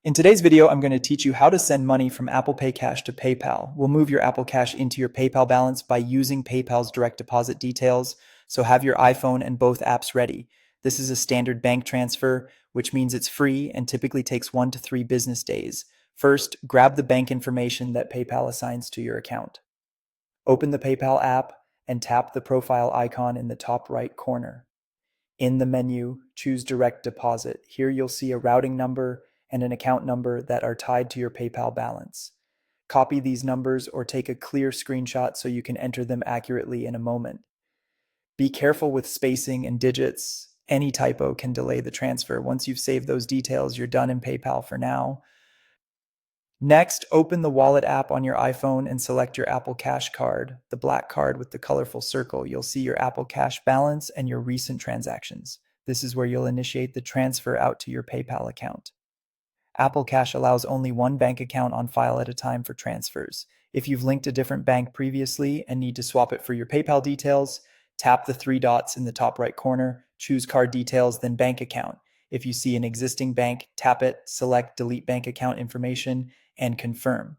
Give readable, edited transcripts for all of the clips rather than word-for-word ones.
In today's video, I'm going to teach you how to send money from Apple Pay Cash to PayPal. We'll move your Apple Cash into your PayPal balance by using PayPal's direct deposit details, so have your iPhone and both apps ready. This is a standard bank transfer, which means it's free and typically takes 1 to 3 business days. First, grab the bank information that PayPal assigns to your account. Open the PayPal app and tap the profile icon in the top right corner. In the menu, choose Direct Deposit. Here you'll see a routing number and an account number that are tied to your PayPal balance. Copy these numbers or take a clear screenshot so you can enter them accurately in a moment. Be careful with spacing and digits. Any typo can delay the transfer. Once you've saved those details, you're done in PayPal for now. Next, open the Wallet app on your iPhone and select your Apple Cash card, the black card with the colorful circle. You'll see your Apple Cash balance and your recent transactions. This is where you'll initiate the transfer out to your PayPal account. Apple Cash allows only one bank account on file at a time for transfers. If you've linked a different bank previously and need to swap it for your PayPal details, tap the 3 dots in the top right corner, choose Card Details, then Bank Account. If you see an existing bank, tap it, select Delete Bank Account Information, and confirm.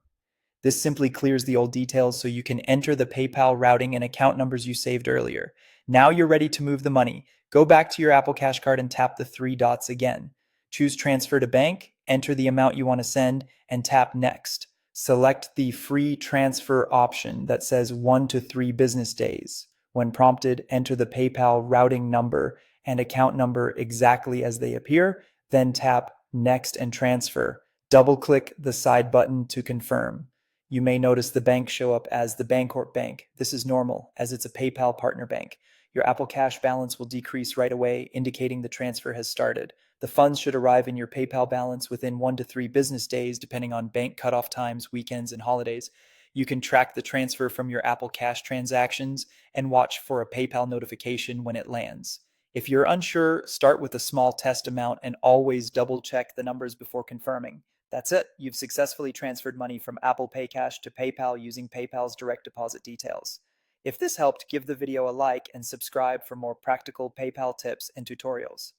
This simply clears the old details so you can enter the PayPal routing and account numbers you saved earlier. Now you're ready to move the money. Go back to your Apple Cash card and tap the 3 dots again. Choose Transfer to Bank, enter the amount you want to send, and tap Next. Select the free transfer option that says 1 to 3 business days. When prompted, enter the PayPal routing number and account number exactly as they appear, then tap Next and Transfer. Double-click the side button to confirm. You may notice the bank show up as the Bancorp Bank. This is normal, as it's a PayPal partner bank. Your Apple Cash balance will decrease right away, indicating the transfer has started. The funds should arrive in your PayPal balance within 1 to 3 business days, depending on bank cutoff times, weekends, and holidays. You can track the transfer from your Apple Cash transactions and watch for a PayPal notification when it lands. If you're unsure, start with a small test amount and always double check the numbers before confirming. That's it. You've successfully transferred money from Apple Pay Cash to PayPal using PayPal's direct deposit details. If this helped, give the video a like and subscribe for more practical PayPal tips and tutorials.